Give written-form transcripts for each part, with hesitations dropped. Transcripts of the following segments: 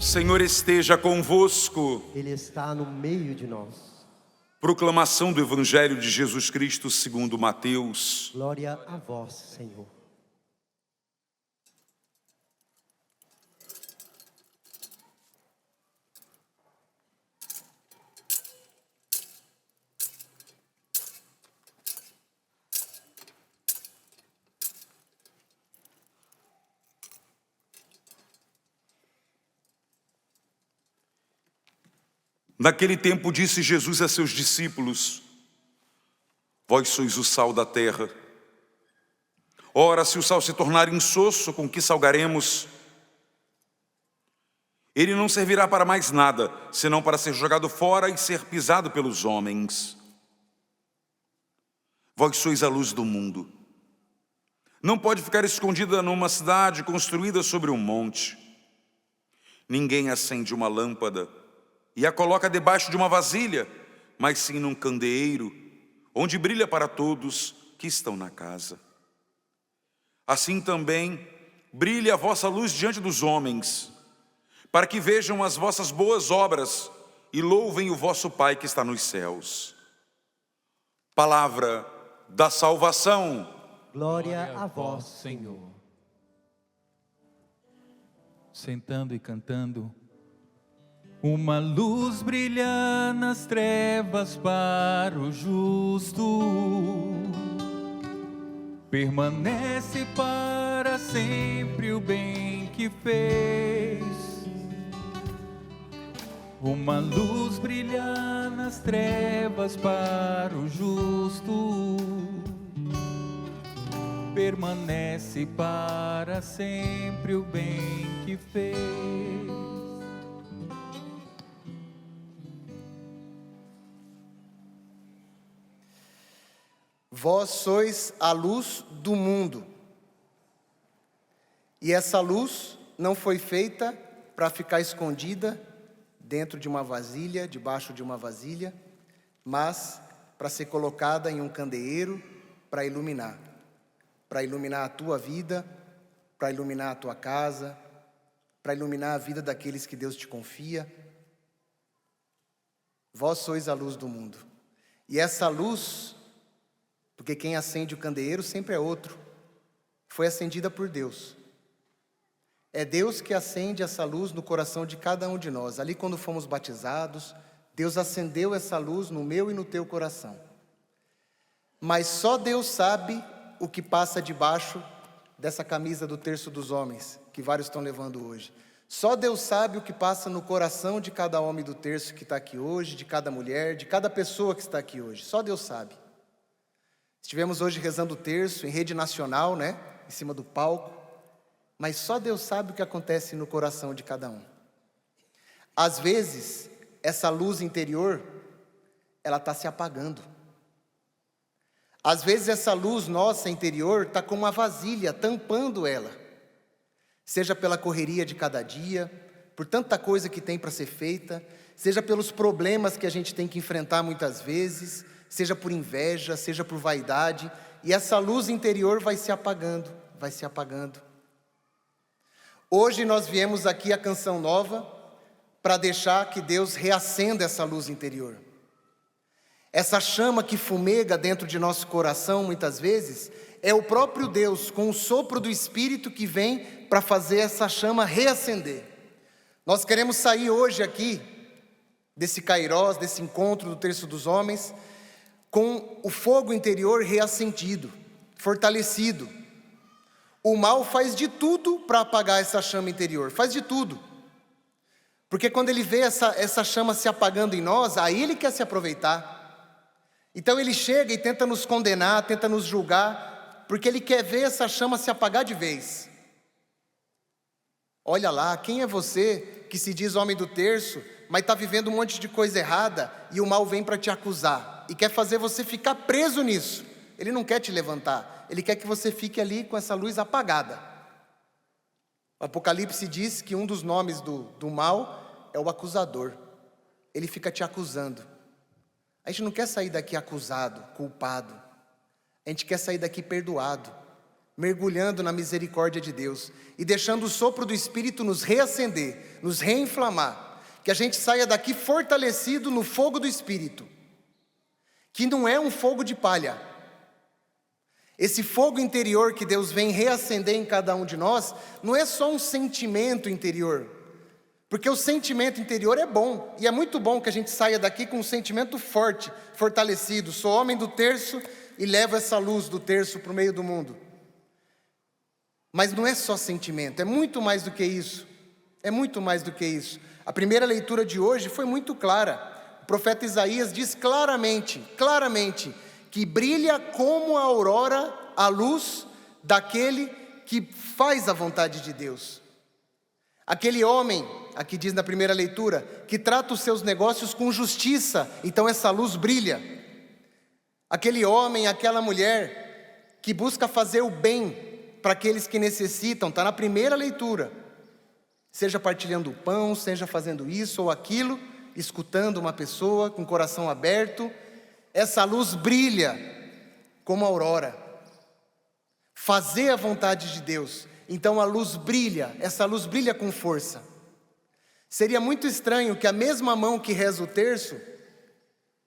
Senhor esteja convosco. Ele está no meio de nós. Proclamação do Evangelho de Jesus Cristo segundo Mateus. Glória a vós, Senhor. Naquele tempo disse Jesus a seus discípulos: Vós sois o sal da terra. Ora, se o sal se tornar insosso, com que salgaremos? Ele não servirá para mais nada, senão para ser jogado fora e ser pisado pelos homens. Vós sois a luz do mundo. Não pode ficar escondida numa cidade construída sobre um monte. Ninguém acende uma lâmpada e a coloca debaixo de uma vasilha, mas sim num candeeiro, onde brilha para todos que estão na casa. Assim também brilhe a vossa luz diante dos homens, para que vejam as vossas boas obras e louvem o vosso Pai que está nos céus. Palavra da salvação. Glória a vós, Senhor. Sentando e cantando. Uma luz brilha nas trevas para o justo, permanece para sempre o bem que fez. Uma luz brilha nas trevas para o justo, permanece para sempre o bem que fez. Vós sois a luz do mundo. E essa luz não foi feita para ficar escondida dentro de uma vasilha, debaixo de uma vasilha, mas para ser colocada em um candeeiro para iluminar a tua vida, para iluminar a tua casa, para iluminar a vida daqueles que Deus te confia. Vós sois a luz do mundo. E essa luz, porque quem acende o candeeiro sempre é outro, foi acendida por Deus. É Deus que acende essa luz no coração de cada um de nós. Ali quando fomos batizados, Deus acendeu essa luz no meu e no teu coração. Mas só Deus sabe o que passa debaixo dessa camisa do terço dos homens, que vários estão levando hoje. Só Deus sabe o que passa no coração de cada homem do terço que está aqui hoje, de cada mulher, de cada pessoa que está aqui hoje. Só Deus sabe. Estivemos hoje rezando o terço em rede nacional, né? Em cima do palco. Mas só Deus sabe o que acontece no coração de cada um. Às vezes, essa luz interior, ela está se apagando. Às vezes essa luz nossa interior está como uma vasilha, tampando ela. Seja pela correria de cada dia, por tanta coisa que tem para ser feita, seja pelos problemas que a gente tem que enfrentar muitas vezes, seja por inveja, seja por vaidade, e essa luz interior vai se apagando, vai se apagando. Hoje nós viemos aqui a Canção Nova para deixar que Deus reacenda essa luz interior. Essa chama que fumega dentro de nosso coração muitas vezes, é o próprio Deus com o sopro do Espírito que vem para fazer essa chama reacender. Nós queremos sair hoje aqui, desse kairós, desse encontro do Terço dos Homens, com o fogo interior reacendido, fortalecido. O mal faz de tudo para apagar essa chama interior, faz de tudo. Porque quando ele vê essa chama se apagando em nós, aí ele quer se aproveitar. Então ele chega e tenta nos condenar, tenta nos julgar, porque ele quer ver essa chama se apagar de vez. Olha lá, quem é você que se diz homem do terço, mas está vivendo um monte de coisa errada e o mal vem para te acusar e quer fazer você ficar preso nisso. Ele não quer te levantar, ele quer que você fique ali com essa luz apagada. O Apocalipse diz que um dos nomes do mal é o acusador. Ele fica te acusando. A gente não quer sair daqui acusado, culpado. A gente quer sair daqui perdoado. mergulhando na misericórdia de Deus e deixando o sopro do Espírito nos reacender, nos reinflamar, que a gente saia daqui fortalecido no fogo do Espírito, que não é um fogo de palha. Esse fogo interior que Deus vem reacender em cada um de nós, não é só um sentimento interior, porque o sentimento interior é bom, e é muito bom que a gente saia daqui com um sentimento forte, fortalecido. Sou homem do terço e levo essa luz do terço para o meio do mundo. Mas não é só sentimento, é muito mais do que isso. É muito mais do que isso. A primeira leitura de hoje foi muito clara. O profeta Isaías diz claramente, que brilha como a aurora a luz daquele que faz a vontade de Deus. Aquele homem, aqui diz na primeira leitura, que trata os seus negócios com justiça, então essa luz brilha. Aquele homem, aquela mulher que busca fazer o bem para aqueles que necessitam, está na primeira leitura. Seja partilhando o pão, seja fazendo isso ou aquilo, escutando uma pessoa com o coração aberto, essa luz brilha como a aurora. Fazer a vontade de Deus, então a luz brilha, essa luz brilha com força. Seria muito estranho que a mesma mão que reza o terço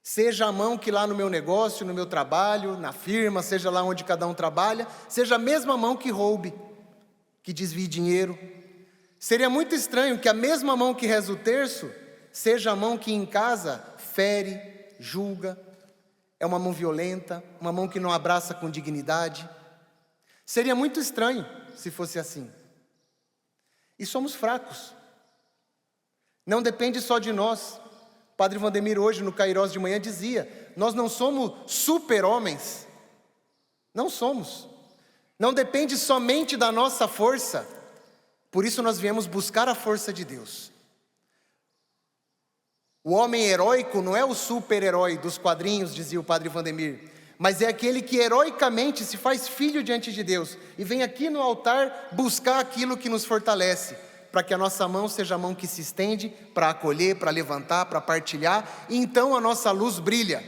seja a mão que lá no meu negócio, no meu trabalho, na firma, seja lá onde cada um trabalha, seja a mesma mão que roube, que desvie dinheiro. Seria muito estranho que a mesma mão que reza o terço seja a mão que em casa fere, julga, é uma mão violenta, uma mão que não abraça com dignidade. Seria muito estranho se fosse assim. E somos fracos. Não depende só de nós. Padre Vandemir hoje no Cairós de manhã dizia, nós não somos super-homens, não somos, não depende somente da nossa força, por isso nós viemos buscar a força de Deus. O homem heróico não é o super-herói dos quadrinhos, dizia o Padre Vandemir, mas é aquele que heroicamente se faz filho diante de Deus, e vem aqui no altar buscar aquilo que nos fortalece, para que a nossa mão seja a mão que se estende para acolher, para levantar, para partilhar, e então a nossa luz brilha.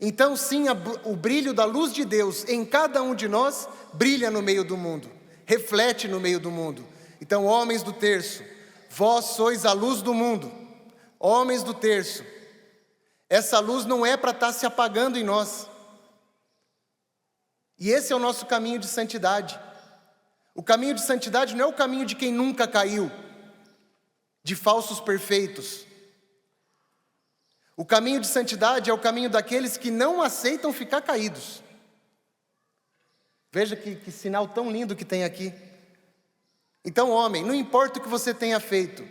Então sim, o brilho da luz de Deus em cada um de nós brilha no meio do mundo, reflete no meio do mundo. Então, homens do terço, vós sois a luz do mundo. Homens do terço, essa luz não é para estar se apagando em nós. E esse é o nosso caminho de santidade. O caminho de santidade não é o caminho de quem nunca caiu, de falsos perfeitos. O caminho de santidade é o caminho daqueles que não aceitam ficar caídos. Veja que sinal tão lindo que tem aqui. Então, homem, não importa o que você tenha feito,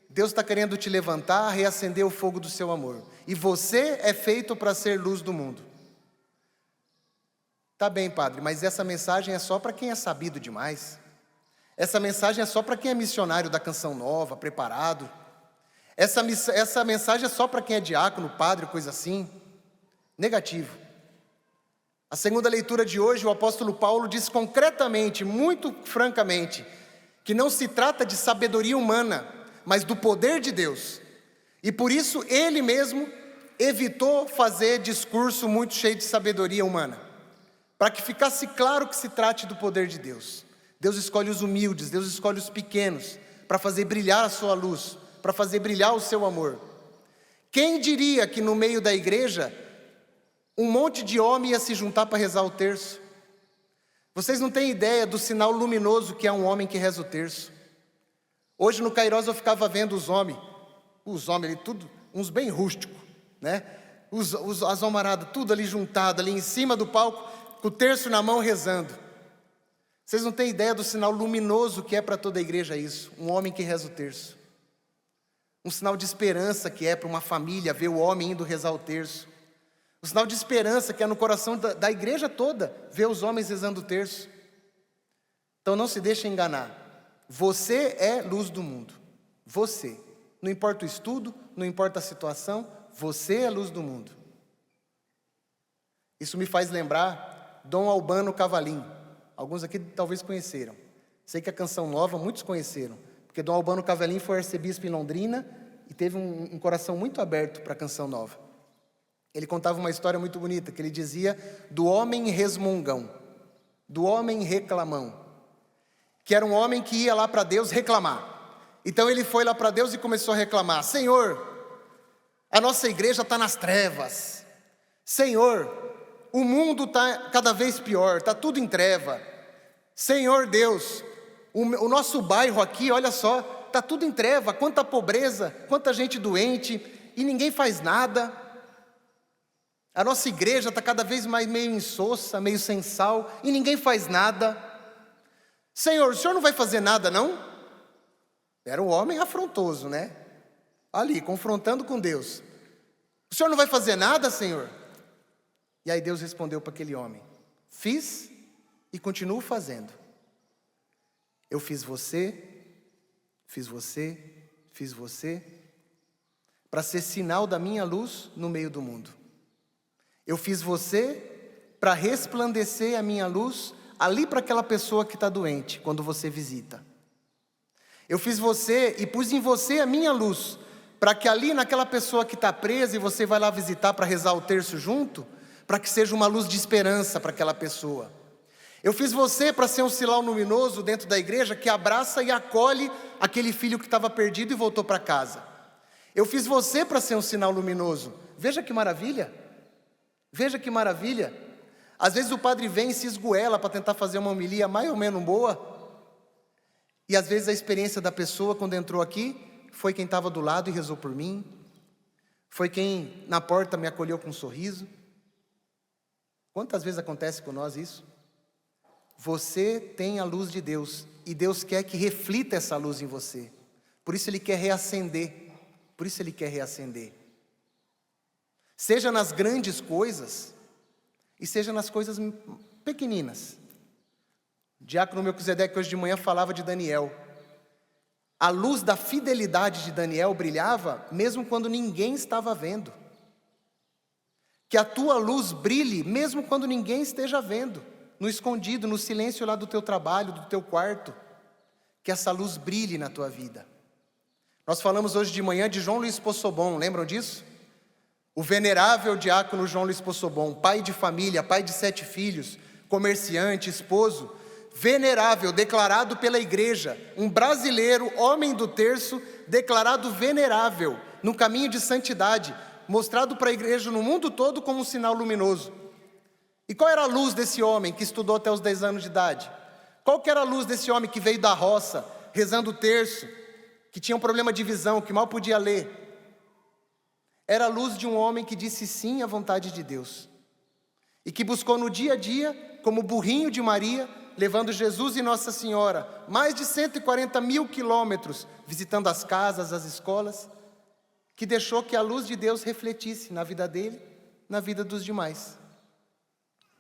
Deus está querendo te levantar, reacender o fogo do seu amor. E você é feito para ser luz do mundo. Tá bem, padre, mas essa mensagem é só para quem é sabido demais. Essa mensagem é só para quem é missionário da Canção Nova, preparado. Essa mensagem é só para quem é diácono, padre, coisa assim. Negativo. A segunda leitura de hoje, o apóstolo Paulo diz concretamente, muito francamente, que não se trata de sabedoria humana, mas do poder de Deus. E por isso ele mesmo evitou fazer discurso muito cheio de sabedoria humana, para que ficasse claro que se trate do poder de Deus. Deus escolhe os humildes, Deus escolhe os pequenos, para fazer brilhar a sua luz, para fazer brilhar o seu amor. Quem diria que no meio da igreja, um monte de homem ia se juntar para rezar o terço? Vocês não têm ideia do sinal luminoso que é um homem que reza o terço. Hoje no Cairós eu ficava vendo os homens ali tudo, uns bem rústicos, né? As homaradas tudo ali juntado, ali em cima do palco, com o terço na mão rezando. Vocês não têm ideia do sinal luminoso que é para toda a igreja isso, um homem que reza o terço. Um sinal de esperança que é para uma família ver o homem indo rezar o terço. Um sinal de esperança que é no coração da igreja toda ver os homens rezando o terço. Então não se deixe enganar. Você é luz do mundo. Você. Não importa o estudo, não importa a situação, você é luz do mundo. Isso me faz lembrar Dom Albano Cavalim. Alguns aqui talvez conheceram. Sei que a Canção Nova muitos conheceram, porque Dom Albano Cavalim foi arcebispo em Londrina e teve um coração muito aberto para a Canção Nova. Ele contava uma história muito bonita, que ele dizia do homem resmungão. do homem reclamão, que era um homem que ia lá para Deus reclamar. Então ele foi lá para Deus e começou a reclamar: Senhor, a nossa igreja está nas trevas. Senhor, o mundo está cada vez pior, está tudo em treva. Senhor Deus, o nosso bairro aqui, olha só, está tudo em treva, quanta pobreza, quanta gente doente, e ninguém faz nada. A nossa igreja está cada vez mais meio insossa, meio sem sal, e ninguém faz nada. Senhor, o Senhor não vai fazer nada, não? Era um homem afrontoso, né? Ali, confrontando com Deus. O Senhor não vai fazer nada, Senhor? E aí Deus respondeu para aquele homem: fiz e continuo fazendo. Eu fiz você, para ser sinal da minha luz no meio do mundo. Eu fiz você para resplandecer a minha luz ali para aquela pessoa que está doente, quando você visita. Eu fiz você e pus em você a minha luz, para que ali naquela pessoa que está presa e você vai lá visitar para rezar o terço junto, para que seja uma luz de esperança para aquela pessoa. Eu fiz você para ser um sinal luminoso dentro da igreja que abraça e acolhe aquele filho que estava perdido e voltou para casa. Eu fiz você para ser um sinal luminoso. Veja que maravilha! Veja que maravilha! Às vezes o padre vem e se esgoela para tentar fazer uma homilia mais ou menos boa. E às vezes a experiência da pessoa quando entrou aqui foi quem estava do lado e rezou por mim. Foi quem na porta me acolheu com um sorriso. Quantas vezes acontece com nós isso? Você tem a luz de Deus e Deus quer que reflita essa luz em você. Por isso Ele quer reacender. Por isso Ele quer reacender. Seja nas grandes coisas e seja nas coisas pequeninas. O diácono Melquisedeque hoje de manhã falava de Daniel. A luz da fidelidade de Daniel brilhava mesmo quando ninguém estava vendo. Que a tua luz brilhe mesmo quando ninguém esteja vendo. No escondido, no silêncio lá do teu trabalho, do teu quarto. Que essa luz brilhe na tua vida. Nós falamos hoje de manhã de João Luiz Possobon, lembram disso? O venerável diácono João Luiz Possobon, pai de família, pai de 7 filhos, comerciante, esposo, venerável, declarado pela igreja, um brasileiro, homem do terço, declarado venerável, no caminho de santidade, mostrado para a igreja no mundo todo como um sinal luminoso. E qual era a luz desse homem que estudou até os 10 anos de idade? Qual que era a luz desse homem que veio da roça, rezando o terço, que tinha um problema de visão, que mal podia ler? Era a luz de um homem que disse sim à vontade de Deus. E que buscou no dia a dia, como burrinho de Maria, levando Jesus e Nossa Senhora, mais de 140 mil quilômetros, visitando as casas, as escolas, que deixou que a luz de Deus refletisse na vida dele, na vida dos demais.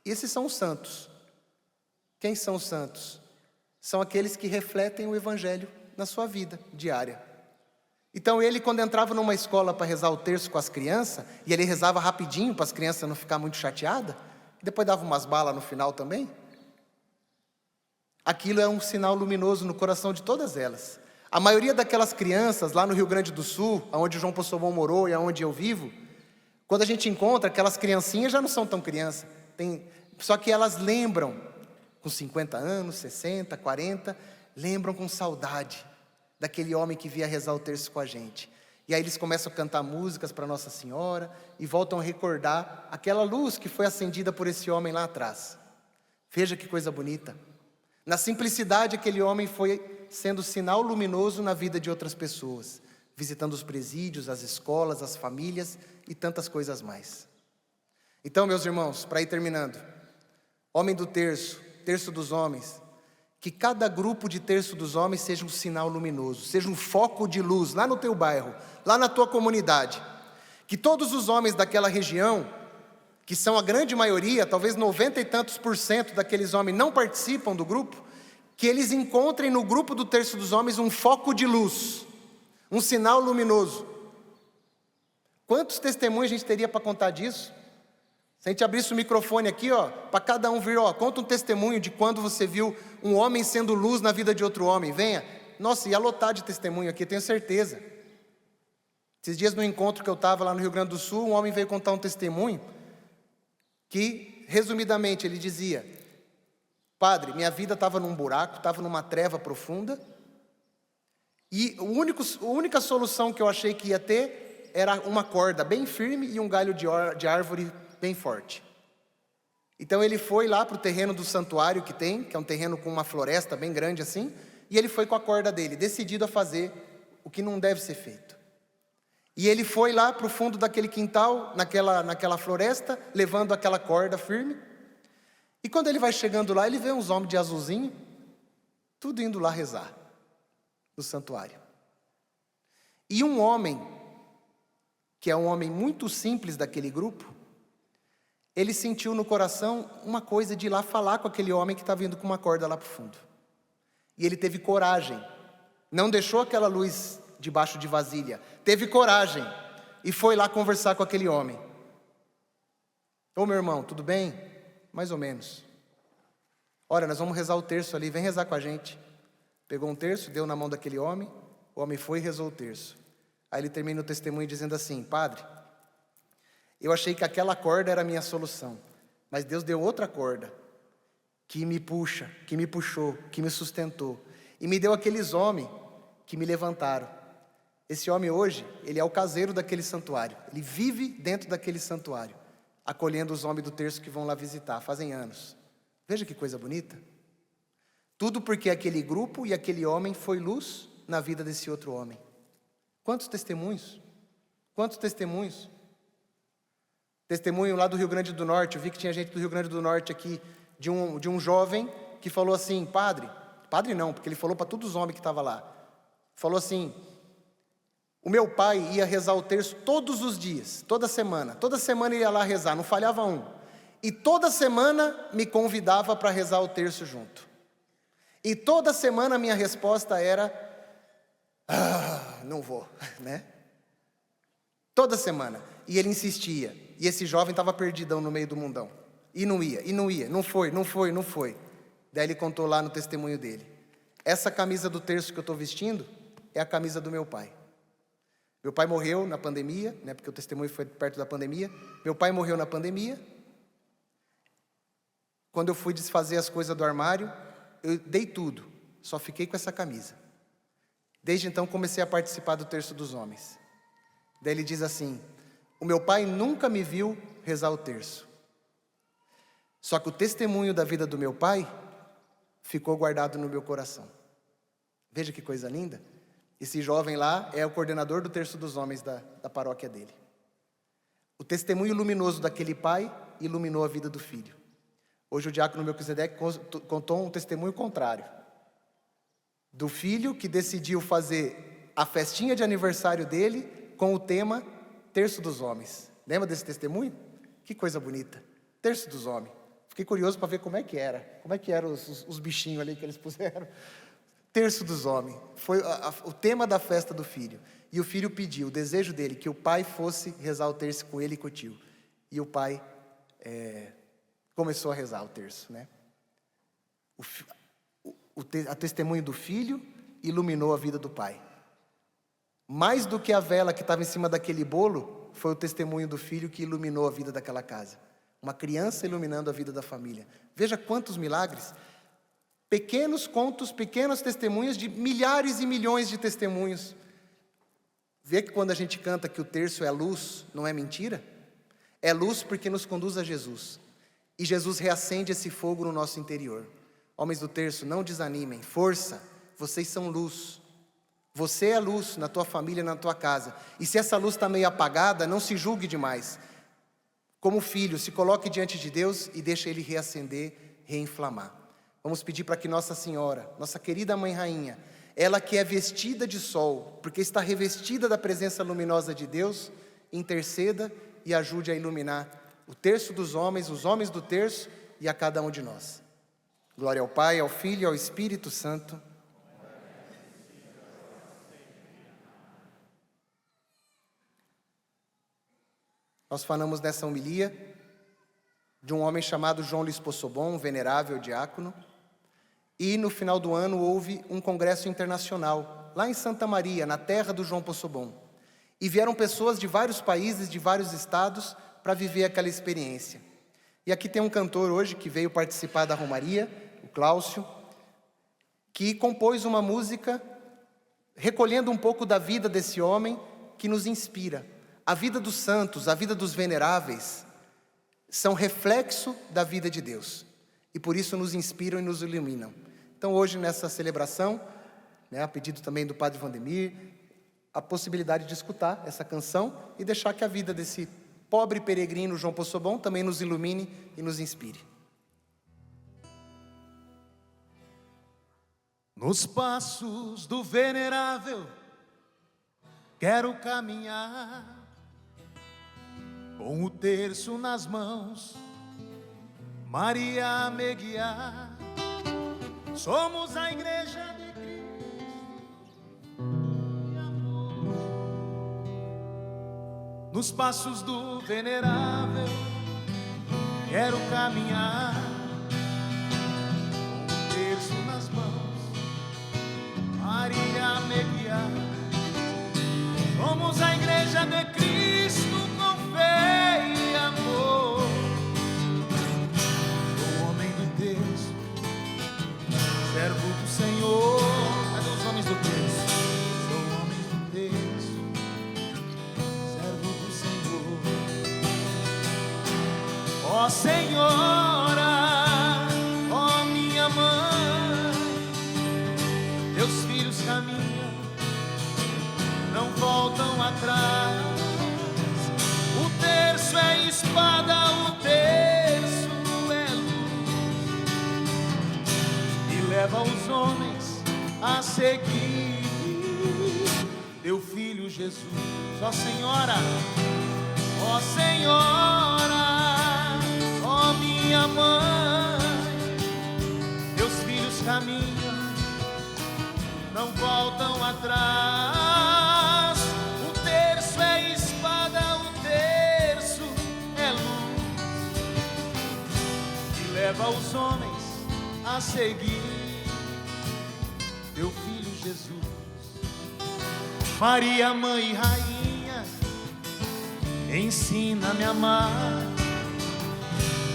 Esses são os santos. Quem são os santos? São aqueles que refletem o Evangelho na sua vida diária. Então ele, quando entrava numa escola para rezar o terço com as crianças, e ele rezava rapidinho para as crianças não ficarem muito chateadas, depois dava umas balas no final também, aquilo é um sinal luminoso no coração de todas elas. A maioria daquelas crianças lá no Rio Grande do Sul, onde o João Possobon morou e onde eu vivo, quando a gente encontra aquelas criancinhas, já não são tão crianças, só que elas lembram, com 50 anos, 60, 40, lembram com saudade daquele homem que via rezar o terço com a gente. E aí eles começam a cantar músicas para Nossa Senhora e voltam a recordar aquela luz que foi acendida por esse homem lá atrás. Veja que coisa bonita. Na simplicidade, aquele homem foi sendo sinal luminoso na vida de outras pessoas, visitando os presídios, as escolas, as famílias e tantas coisas mais. Então, meus irmãos, para ir terminando, homem do terço, terço dos homens, que cada grupo de terço dos homens seja um sinal luminoso, seja um foco de luz lá no teu bairro, lá na tua comunidade. Que todos os homens daquela região, que são a grande maioria, talvez 90 e tantos % daqueles homens não participam do grupo, que eles encontrem no grupo do terço dos homens um foco de luz, um sinal luminoso. Quantos testemunhos a gente teria para contar disso? Se a gente abrisse o microfone aqui, para cada um vir, conta um testemunho de quando você viu um homem sendo luz na vida de outro homem, venha. Nossa, ia lotar de testemunho aqui, tenho certeza. Esses dias no encontro que eu estava lá no Rio Grande do Sul, um homem veio contar um testemunho que, resumidamente, ele dizia Padre, minha vida estava num buraco, estava numa treva profunda, e a única solução que eu achei que ia ter era uma corda bem firme e um galho de árvore bem forte. Então ele foi lá para o terreno do santuário que tem, que é um terreno com uma floresta bem grande assim, e ele foi com a corda dele, decidido a fazer o que não deve ser feito. E ele foi lá para o fundo daquele quintal, naquela floresta, levando aquela corda firme. E quando ele vai chegando lá, ele vê uns homens de azulzinho, tudo indo lá rezar no santuário. E um homem, que é um homem muito simples daquele grupo, ele sentiu no coração uma coisa de ir lá falar com aquele homem que estava indo com uma corda lá para o fundo. E ele teve coragem, não deixou aquela luz debaixo de vasilha, teve coragem e foi lá conversar com aquele homem. Ô meu irmão, tudo bem? Mais ou menos. Olha, nós vamos rezar o terço ali, vem rezar com a gente. Pegou um terço, deu na mão daquele homem, o homem foi e rezou o terço. Aí ele termina o testemunho dizendo assim: Padre, eu achei que aquela corda era a minha solução, mas Deus deu outra corda, que me puxa, que me puxou, que me sustentou, e me deu aqueles homens que me levantaram. Esse homem hoje, ele é o caseiro daquele santuário, ele vive dentro daquele santuário, acolhendo os homens do terço que vão lá visitar, fazem anos. Veja que coisa bonita. Tudo porque aquele grupo e aquele homem foi luz na vida desse outro homem. Quantos testemunhos? Quantos testemunhos? Testemunho lá do Rio Grande do Norte, eu vi que tinha gente do Rio Grande do Norte aqui, de um jovem que falou assim: padre não, porque ele falou para todos os homens que estavam lá, falou assim: o meu pai ia rezar o terço todos os dias, toda semana ele ia lá rezar, não falhava um, e toda semana me convidava para rezar o terço junto, e toda semana a minha resposta era: não vou, né? Toda semana, e ele insistia, e esse jovem estava perdidão no meio do mundão, e não ia, não foi. Daí ele contou lá no testemunho dele: essa camisa do terço que eu estou vestindo é a camisa do meu pai. Meu pai morreu na pandemia, né, porque o testemunho foi perto da pandemia. Meu pai morreu na pandemia. Quando eu fui desfazer as coisas do armário, eu dei tudo, só fiquei com essa camisa. Desde então comecei a participar do terço dos homens. Daí ele diz assim: o meu pai nunca me viu rezar o terço. Só que o testemunho da vida do meu pai ficou guardado no meu coração. Veja que coisa linda. Esse jovem lá é o coordenador do terço dos homens da paróquia dele. O testemunho luminoso daquele pai iluminou a vida do filho. Hoje o diácono Melquisedeque contou um testemunho contrário. Do filho que decidiu fazer a festinha de aniversário dele com o tema Terço dos Homens. Lembra desse testemunho? Que coisa bonita. Terço dos Homens. Fiquei curioso para ver como é que eram os bichinhos ali que eles puseram. Terço dos Homens. Foi o tema da festa do filho. E o filho pediu, o desejo dele, que o pai fosse rezar o terço com ele e com o tio. E o pai começou a rezar o terço, né? A testemunho do filho iluminou a vida do pai. Mais do que a vela que estava em cima daquele bolo, foi o testemunho do filho que iluminou a vida daquela casa. Uma criança iluminando a vida da família. Veja quantos milagres. Pequenos contos, pequenos testemunhos de milhares e milhões de testemunhos. Vê que quando a gente canta que o terço é luz, não é mentira? É luz porque nos conduz a Jesus. E Jesus reacende esse fogo no nosso interior. Homens do terço, não desanimem, força, vocês são luz. Você é luz na tua família, na tua casa. E se essa luz está meio apagada, não se julgue demais. Como filho, se coloque diante de Deus e deixe Ele reacender, reinflamar. Vamos pedir para que Nossa Senhora, nossa querida Mãe Rainha, ela que é vestida de sol, porque está revestida da presença luminosa de Deus, interceda e ajude a iluminar o terço dos homens, os homens do terço e a cada um de nós. Glória ao Pai, ao Filho e ao Espírito Santo. Nós falamos nessa homilia de um homem chamado João Luiz Possobon, um venerável diácono. E no final do ano houve um congresso internacional, lá em Santa Maria, na terra do João Possobon. E vieram pessoas de vários países, de vários estados, para viver aquela experiência. E aqui tem um cantor hoje que veio participar da romaria, o o Cláudio, que compôs uma música recolhendo um pouco da vida desse homem que nos inspira. A vida dos santos, a vida dos veneráveis, são reflexo da vida de Deus. E por isso nos inspiram e nos iluminam. Então hoje nessa celebração, a pedido também do Padre Vandemir, a possibilidade de escutar essa canção e deixar que a vida desse pobre peregrino João Possobon também nos ilumine e nos inspire. Nos passos do venerável quero caminhar, com o terço nas mãos, Maria me guiar. Somos a igreja de Cristo e amor. Nos passos do venerável quero caminhar, com o terço nas mãos, Maria me guiar. Somos a igreja de Cristo com fé e amor. Sou homem do terço, servo do Senhor. Cadê os homens do terço? Sou homem do terço, servo do Senhor. Ó Senhora, ó minha mãe, teus filhos caminham, não voltam atrás. O terço é espada, o terço é luz, e leva os homens a seguir teu filho Jesus. Ó Senhora, ó Senhora, ó minha mãe, teus filhos caminham, não voltam atrás. O terço é espada, o terço é luz, e leva os homens a seguir teu filho Jesus. Maria, mãe e rainha, ensina-me a amar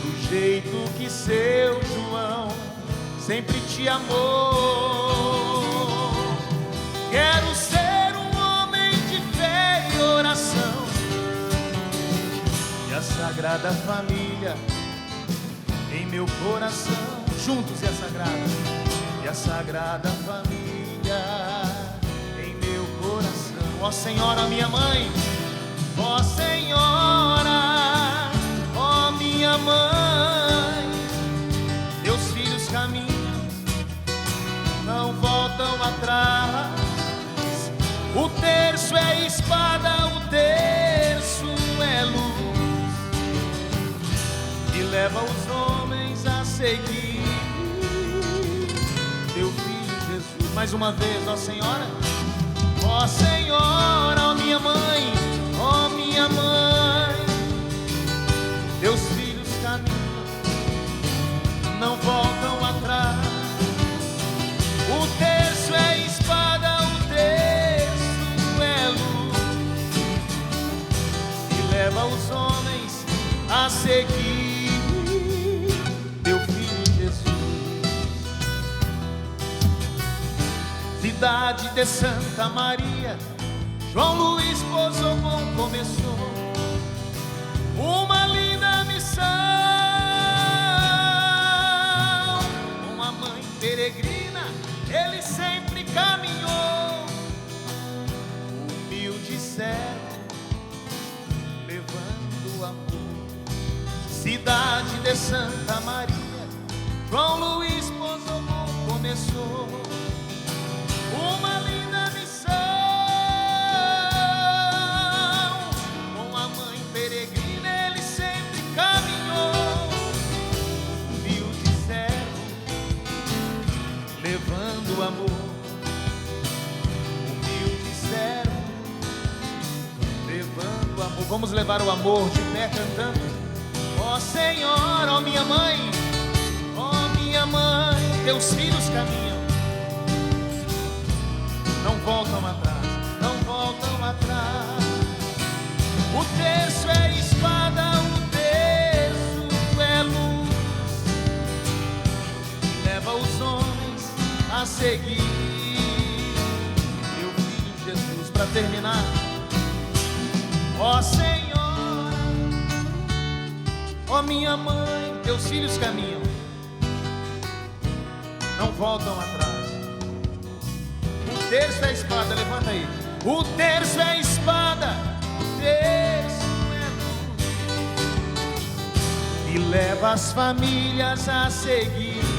do jeito que seu João sempre te amou. Quero ser um homem de fé e oração, e a Sagrada Família em meu coração. Juntos e a Sagrada Família em meu coração. Ó Senhora, minha mãe, ó Senhora, ó minha mãe, teus filhos caminham, não voltam atrás. O terço é espada, o terço é luz, e leva os homens a seguir teu filho Jesus. Mais uma vez, ó Senhora, ó Senhora, ó minha mãe, ó minha mãe, teus filhos caminham, não voltam atrás. O terço é espada, o terço é luz, e leva os homens a seguir teu filho Jesus. Cidade de Santa Maria, João Luiz Possobon começou uma linda missão. Uma mãe peregrina, ele sempre caminhou, humilde servo, levando amor. Cidade de Santa Maria, João Luiz Possobon começou uma linda missão. Com a mãe peregrina ele sempre caminhou, humilde servo, levando amor. Humilde servo, levando amor. Vamos levar o amor de pé cantando. Ó Senhora, ó minha mãe, teus filhos caminham, não voltam atrás, não voltam atrás. O terço é espada, o terço é luz, leva os homens a seguir. Meu filho Jesus, para terminar, ó Senhora, ó minha mãe, teus filhos caminham, não voltam atrás. O terço é a espada, levanta aí. O terço é a espada, o terço é luz, e leva as famílias a seguir.